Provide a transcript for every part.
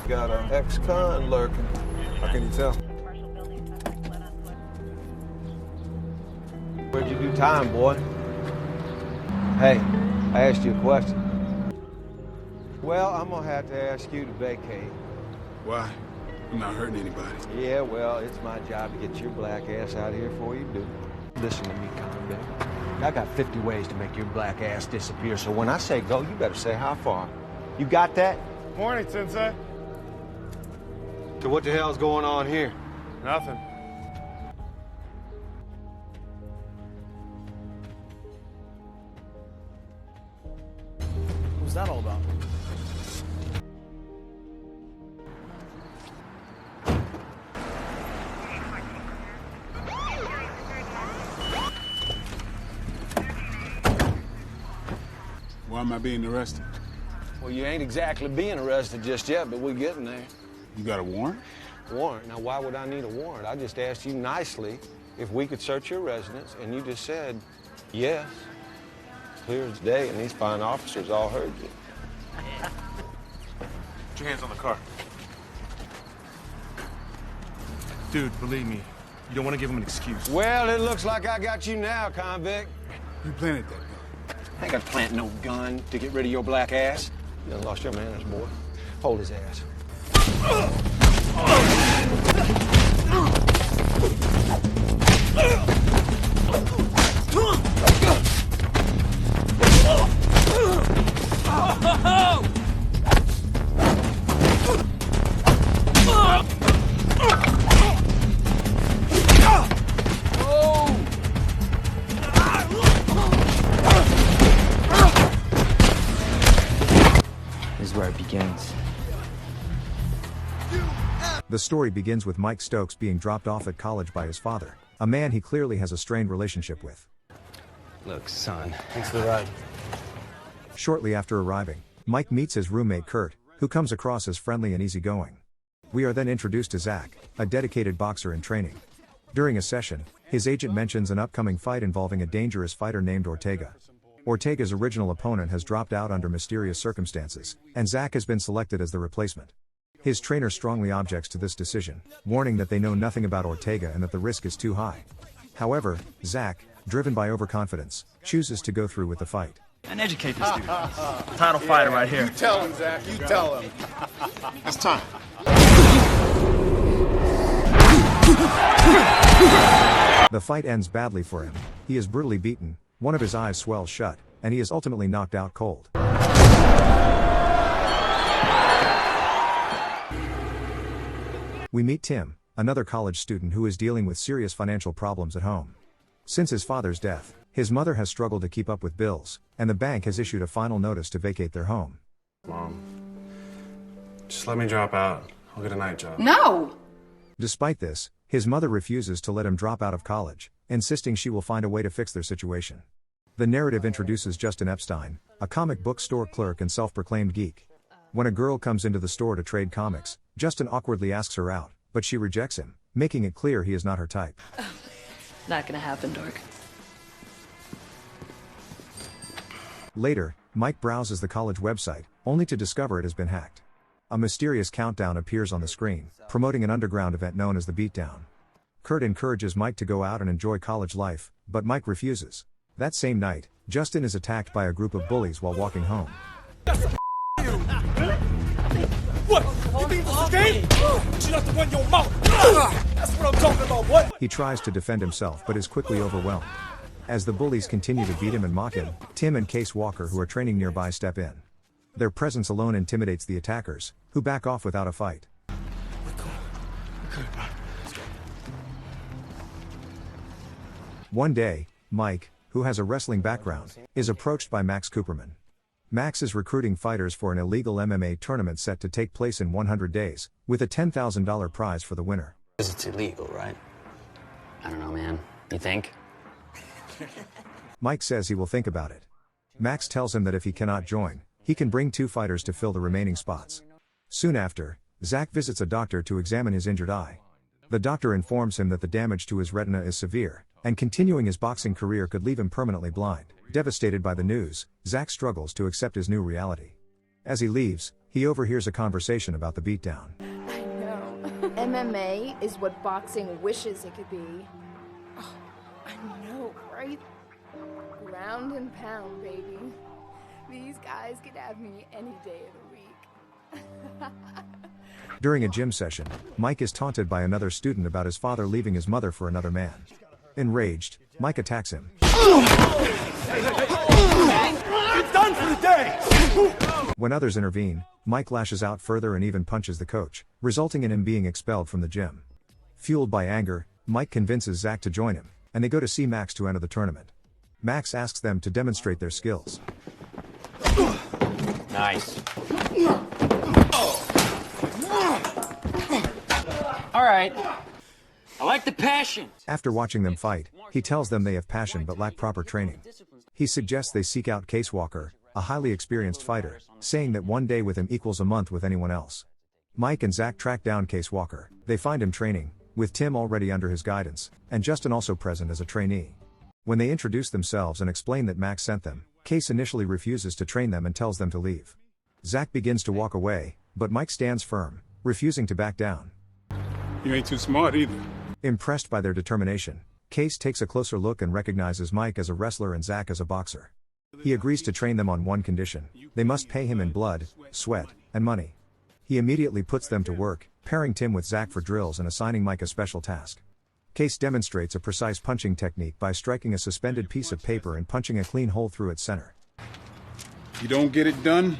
Got an ex-con lurking. How can you tell? Where'd you do time, boy? Hey, I asked you a question. Well, I'm gonna have to ask you to vacate. Why? I'm not hurting anybody. Yeah, well, it's my job to get your black ass out of here before you do. Listen to me, convict. I got 50 ways to make your black ass disappear, so when I say go, you better say how far. You got that? Morning, Sensei. So what the hell's going on here? Nothing. What's that all about? Why am I being arrested? Well, you ain't exactly being arrested just yet, but we're getting there. You got a warrant? Warrant? Now, why would I need a warrant? I just asked you nicely if we could search your residence, and you just said yes. Clear as day, and these fine officers all heard you. Put your hands on the car. Dude, believe me, you don't want to give him an excuse. Well, it looks like I got you now, convict. Who planted that gun? I ain't got to plant no gun to get rid of your black ass. You done lost your manners, boy. Hold his ass. This is where it begins. The story begins with Mike Stokes being dropped off at college by his father, a man he clearly has a strained relationship with. Look, son. Thanks for the ride. Shortly after arriving, Mike meets his roommate Kurt, who comes across as friendly and easygoing. We are then introduced to Zach, a dedicated boxer in training. During a session, his agent mentions an upcoming fight involving a dangerous fighter named Ortega. Ortega's original opponent has dropped out under mysterious circumstances, and Zach has been selected as the replacement. His trainer strongly objects to this decision, warning that they know nothing about Ortega and that the risk is too high. However, Zach, driven by overconfidence, chooses to go through with the fight. And educate this dude. Title fighter right here. You tell him, Zach. You tell him. It's time. The fight ends badly for him. He is brutally beaten, one of his eyes swells shut, and he is ultimately knocked out cold. We meet Tim, another college student who is dealing with serious financial problems at home. Since his father's death, his mother has struggled to keep up with bills, and the bank has issued a final notice to vacate their home. Mom, just let me drop out. I'll get a night job. No! Despite this, his mother refuses to let him drop out of college, insisting she will find a way to fix their situation. The narrative introduces Justin Epstein, a comic book store clerk and self-proclaimed geek. When a girl comes into the store to trade comics, Justin awkwardly asks her out, but she rejects him, making it clear he is not her type. Not gonna happen, dork. Later, Mike browses the college website, only to discover it has been hacked. A mysterious countdown appears on the screen, promoting an underground event known as the Beatdown. Kurt encourages Mike to go out and enjoy college life, but Mike refuses. That same night, Justin is attacked by a group of bullies while walking home. What? You think this is a game? You have to run your mouth. That's what I'm talking about, what? He tries to defend himself but is quickly overwhelmed. As the bullies continue to beat him and mock him, Tim and Case Walker, who are training nearby, step in. Their presence alone intimidates the attackers, who back off without a fight. One day, Mike, who has a wrestling background, is approached by Max Cooperman. Max is recruiting fighters for an illegal MMA tournament set to take place in 100 days, with a $10,000 prize for the winner. It's illegal, right? I don't know, man. You think? Mike says he will think about it. Max tells him that if he cannot join, he can bring 2 fighters to fill the remaining spots. Soon after, Zach visits a doctor to examine his injured eye. The doctor informs him that the damage to his retina is severe, and continuing his boxing career could leave him permanently blind. Devastated by the news, Zach struggles to accept his new reality. As he leaves, he overhears a conversation about the beatdown. I know. MMA is what boxing wishes it could be. Oh, I know, right? Ground and pound, baby. These guys could have me any day of the week. During a gym session, Mike is taunted by another student about his father leaving his mother for another man. Enraged, Mike attacks him. It's done for the day! When others intervene, Mike lashes out further and even punches the coach, resulting in him being expelled from the gym. Fueled by anger, Mike convinces Zach to join him, and they go to see Max to enter the tournament. Max asks them to demonstrate their skills. Nice. All right. I like the passion. After watching them fight, he tells them they have passion but lack proper training. He suggests they seek out Case Walker, a highly experienced fighter, saying that 1 day with him equals a month with anyone else. Mike and Zach track down Case Walker. They find him training, with Tim already under his guidance, and Justin also present as a trainee. When they introduce themselves and explain that Max sent them, Case initially refuses to train them and tells them to leave. Zach begins to walk away, but Mike stands firm, refusing to back down. You ain't too smart either. Impressed by their determination, Case takes a closer look and recognizes Mike as a wrestler and Zach as a boxer. He agrees to train them on one condition: they must pay him in blood, sweat, and money. He immediately puts them to work, pairing Tim with Zach for drills and assigning Mike a special task. Case demonstrates a precise punching technique by striking a suspended piece of paper and punching a clean hole through its center. You don't get it done,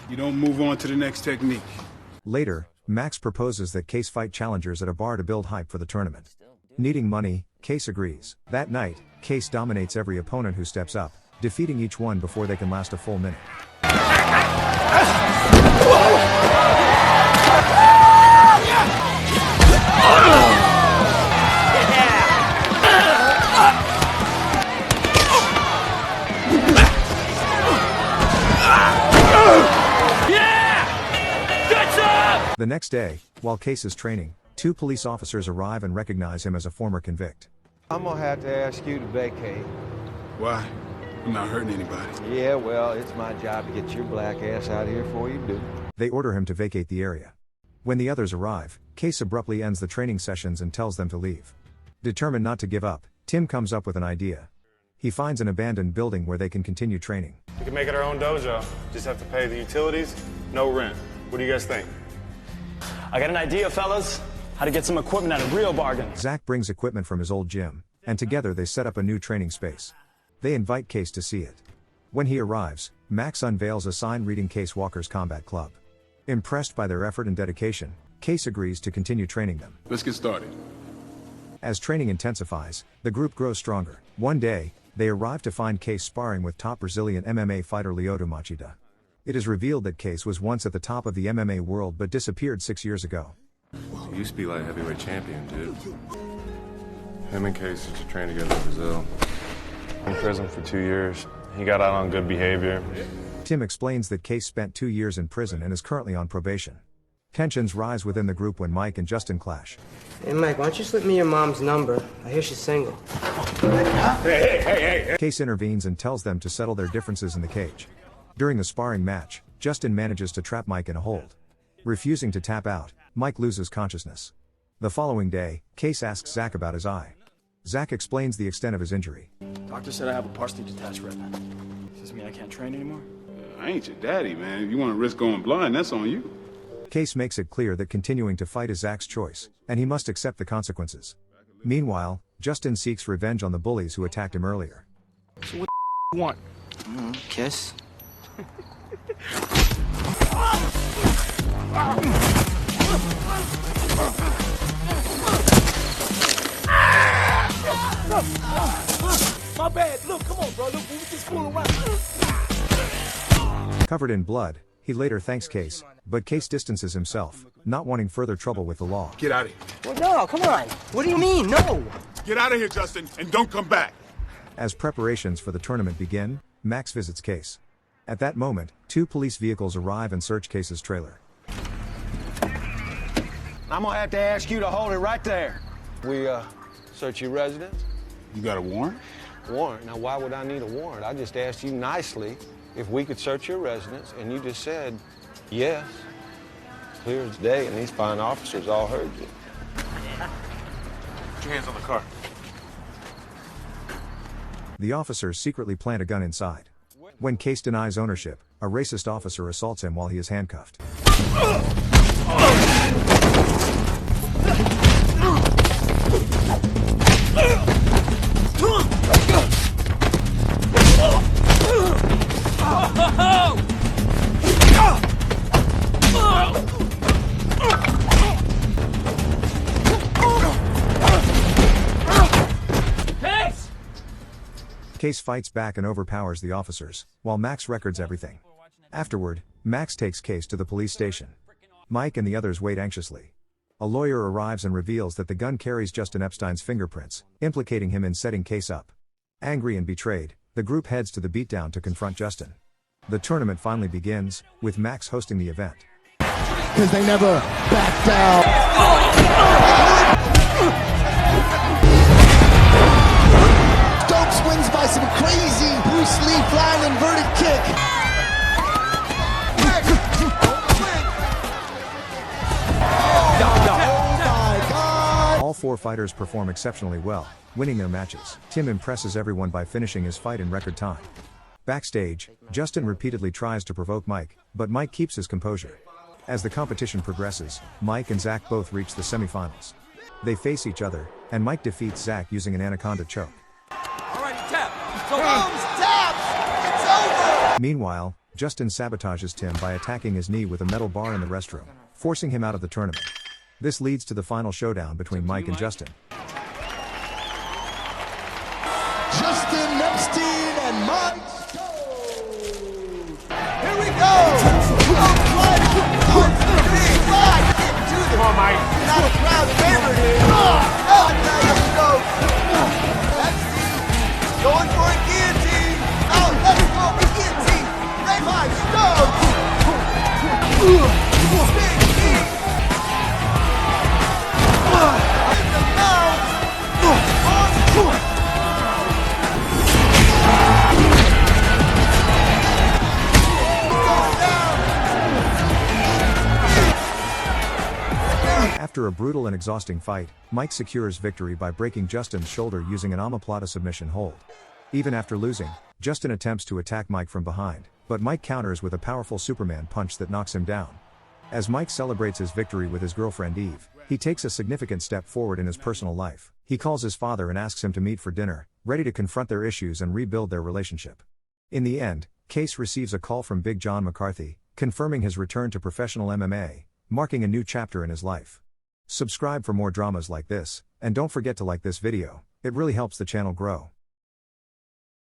you don't move on to the next technique. Later, Max proposes that Case fight challengers at a bar to build hype for the tournament. Needing money, Case agrees. That night, Case dominates every opponent who steps up, defeating each one before they can last a full minute. The next day, while Case is training, 2 police officers arrive and recognize him as a former convict. I'm gonna have to ask you to vacate. Why? I'm not hurting anybody. Yeah, well, it's my job to get your black ass out of here before you do. They order him to vacate the area. When the others arrive, Case abruptly ends the training sessions and tells them to leave. Determined not to give up, Tim comes up with an idea. He finds an abandoned building where they can continue training. We can make it our own dojo. Just have to pay the utilities, no rent. What do you guys think? I got an idea, fellas. How to get some equipment at a real bargain. Zach brings equipment from his old gym, and together they set up a new training space. They invite Case to see it. When he arrives, Max unveils a sign reading Case Walker's Combat Club. Impressed by their effort and dedication, Case agrees to continue training them. Let's get started. As training intensifies, the group grows stronger. One day, they arrive to find Case sparring with top Brazilian MMA fighter Lyoto Machida. It is revealed that Case was once at the top of the MMA world but disappeared 6 years ago. He used to be light heavyweight champion, dude. Him and Case used to train together in Brazil. In prison for 2 years. He got out on good behavior. Tim explains that Case spent 2 years in prison and is currently on probation. Tensions rise within the group when Mike and Justin clash. Hey, Mike, why don't you slip me your mom's number? I hear she's single. Hey. Case intervenes and tells them to settle their differences in the cage. During the sparring match, Justin manages to trap Mike in a hold. Refusing to tap out, Mike loses consciousness. The following day, Case asks Zach about his eye. Zach explains the extent of his injury. Doctor said I have a partially detached retina. Does this mean I can't train anymore? I ain't your daddy, man. If you want to risk going blind, that's on you. Case makes it clear that continuing to fight is Zach's choice, and he must accept the consequences. Meanwhile, Justin seeks revenge on the bullies who attacked him earlier. So what do you want? Kiss? My bad. Look, come on, bro. Look, we just fooling around. Covered in blood, he later thanks Case, but Case distances himself, not wanting further trouble with the law. Get out of here. Well, no, come on. What do you mean? No. Get out of here, Justin, and don't come back. As preparations for the tournament begin, Max visits Case. At that moment, 2 police vehicles arrive and search Case's trailer. I'm gonna have to ask you to hold it right there. We, search your residence? You got a warrant? Warrant? Now, why would I need a warrant? I just asked you nicely if we could search your residence, and you just said Yes. Clear as day, and these fine officers all heard you. Put your hands on the car. The officers secretly plant a gun inside. When Case denies ownership, a racist officer assaults him while he is handcuffed. Case fights back and overpowers the officers, while Max records everything. Afterward, Max takes Case to the police station. Mike and the others wait anxiously. A lawyer arrives and reveals that the gun carries Justin Epstein's fingerprints, implicating him in setting Case up. Angry and betrayed, the group heads to the beatdown to confront Justin. The tournament finally begins, with Max hosting the event. Because they never back down. Stokes wins by some crazy Bruce Lee flying inverted kick. All four fighters perform exceptionally well, winning their matches. Tim impresses everyone by finishing his fight in record time. Backstage, Justin repeatedly tries to provoke Mike, but Mike keeps his composure. As the competition progresses, Mike and Zach both reach the semifinals. They face each other, and Mike defeats Zach using an anaconda choke. Alrighty, tap. So taps. It's over. Meanwhile, Justin sabotages Tim by attacking his knee with a metal bar in the restroom, forcing him out of the tournament. This leads to the final showdown between Mike and Justin. Justin Epstein and Mike. Here we go. Come on, Mike. Not a crowd favorite here. Let's go. Epstein going for a guillotine. Oh, let's go. Guillotine. Red hot stone. After a brutal and exhausting fight, Mike secures victory by breaking Justin's shoulder using an omoplata submission hold. Even after losing, Justin attempts to attack Mike from behind, but Mike counters with a powerful Superman punch that knocks him down. As Mike celebrates his victory with his girlfriend Eve, he takes a significant step forward in his personal life. He calls his father and asks him to meet for dinner, ready to confront their issues and rebuild their relationship. In the end, Case receives a call from Big John McCarthy, confirming his return to professional MMA, marking a new chapter in his life. Subscribe for more dramas like this, and don't forget to like this video, it really helps the channel grow.